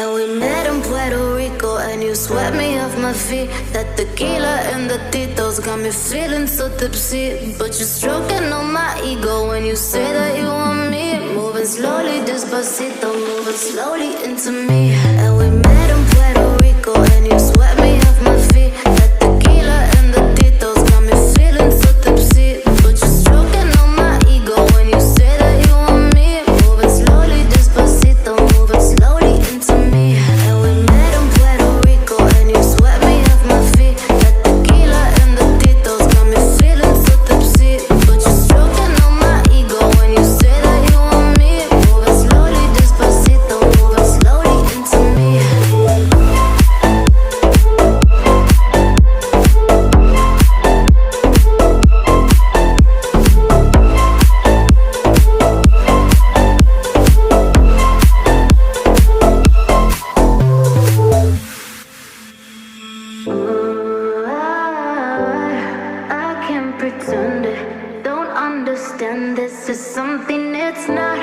And we met in Puerto Rico, and you swept me off my feet. That tequila and the titos got me feeling so tipsy. But you're stroking on my ego when you say that you want me. Moving slowly, despacito, moving slowly into me. And we met in Puerto Rico, and you swept me off my feet. That tequila and the titos got me feeling so tipsy. But you're stroking on my ego when you say that you want me. Moving slowly, despacito, moving slowly into me. And we met in Puerto Rico, and you swept me off my feet. That tequila and the titos got me feeling so tipsy. But you're stroking on my ego when you say that you want me. Moving slowly, despacito, moving slowly into me. I can't pretend it. Don't understand this is something it's not.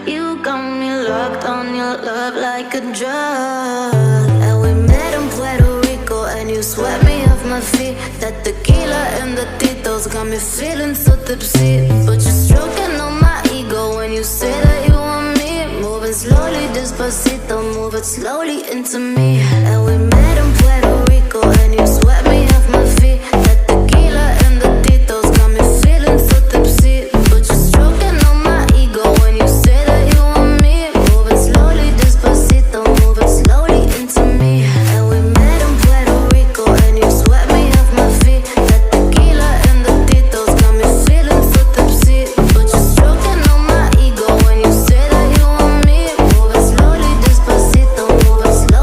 You got me locked on your love like a drug. And we met in Puerto Rico, and you swept me off my feet. That tequila and the titos got me feeling so tipsy. But you're stroking on my ego when you say that you want me. Moving slowly, despacito, moving slowly into me. And we met in Puerto Rico, and you swept me off my feet. That tequila and the titos got me feeling so tipsy. But you're stroking on my ego when you say that you want me. Moving slowly, despacito, moving slowly into me. And we met in Puerto Rico, and you swept me off my feet. That tequila and the titos got me feeling so tipsy. But you're stroking on my ego when you say that you want me. Moving slowly, despacito, moving slowly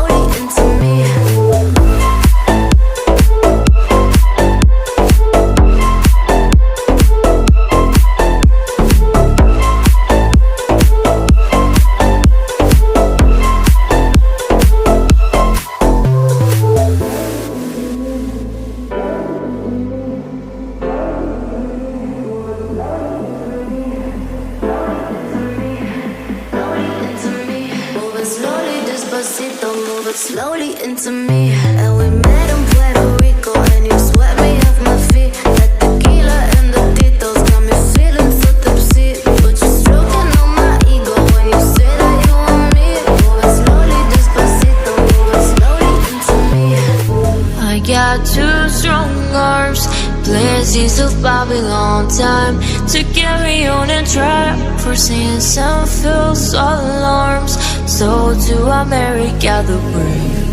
into me. Moving slowly, despacito, moving slowly into me. And we met in Puerto Rico, and you swept me off my feet. That tequila and the titos got me feeling so tipsy. But you're stroking on my ego when you say that you want me. Moving slowly, despacito, moving slowly into me. I got two strong arms, blessings of Babylon, time to carry on and try. Foreseeing some false alarms, so to America the brave.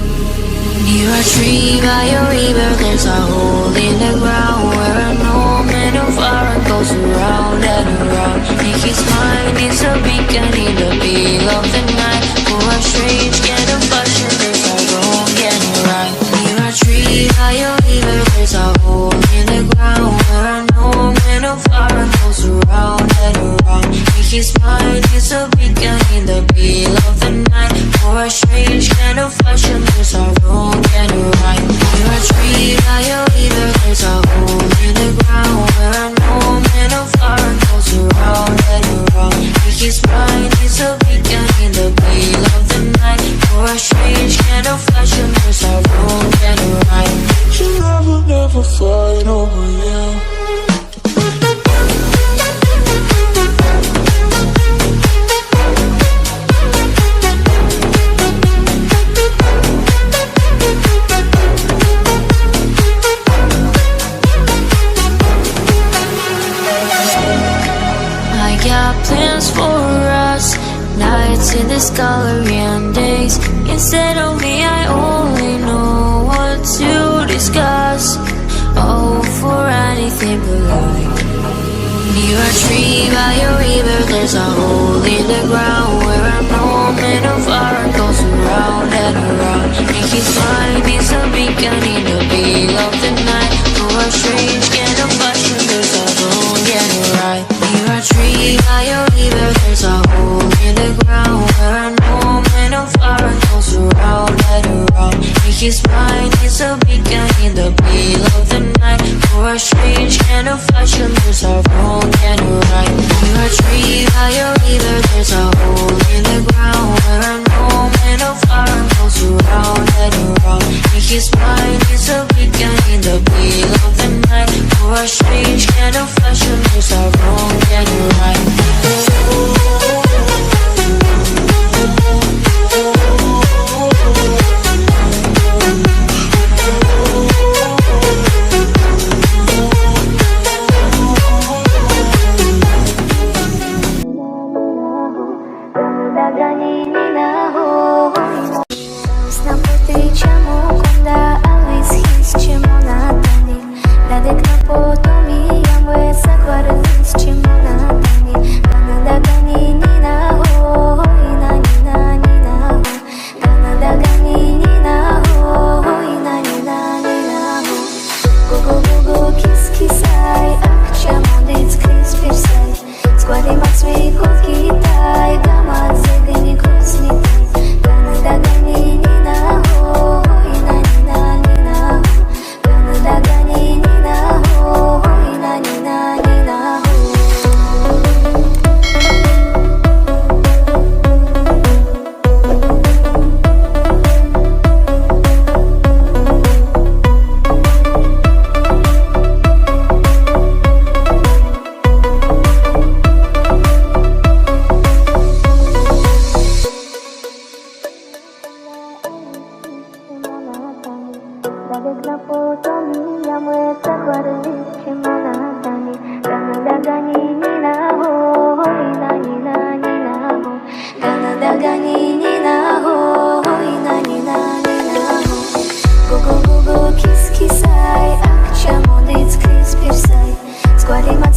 Near a tree by a river, there's a hole in the ground where an old man of fire goes around and around. In his mind is a beacon in the middle of the night. For a strange kind of fashion, there's a wrong and a right. Near a tree by a river, there's a hole in the ground where an old man of fire goes around and around. In his mind is a beacon in the middle of the night. For a strange kind of fashion, there's a wrong and a right. Near a tree by a river, there's a hole in the ground where an old man of fire goes around and around. In his mind is a beacon in the middle of the night. For a strange kind of fashion, there's a wrong and a right. You never fight over you. I got plans for us, nights in this gallery and days. Instead of me, I only know what to discuss. Oh, for anything but life. Near a tree by a river, there's a hole in the ground where an old man of fire goes around and around. In his mind is a beacon in the middle of the night. For a strange kind of fashion, there's a wrong and a right. Near a tree by a river, there's a hole in the ground where an old man of fire goes around and around. In his mind is a beacon in the middle of the night. For a strange kind of fashion, there's a wrong and a right. Near a tree by a river, there's a hole in the ground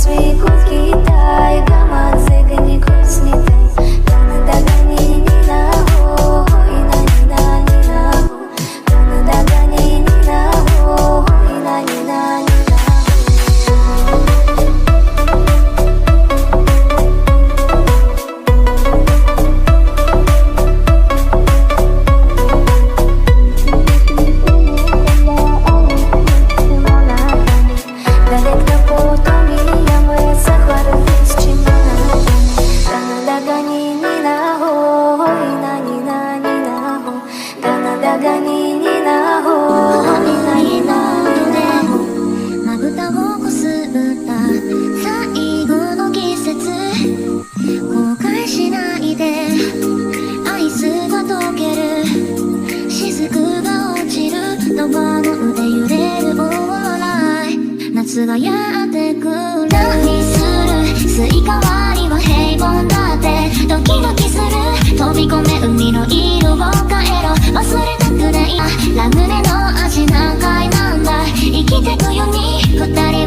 swikukitay Gamatsigni kusnitay Ganadagani ninaho Inanina ninaho Ganadagani ninaho Inanina ninaho Balik na po tumiyang wesa Kwarapis chimanatan Ganadagani ninaho Inanina ninaho Ganadagani ninaho Inanina ninaho まぶたをこすった最後の季節後悔しないでアイスが溶ける雫が落ちるノバの上揺れるオーライ夏がやってくる何するスイカ割りは平凡だってドキドキする飛び込め海の色を変えろ忘れたくないラムネの味何回なんだ生きてくように二人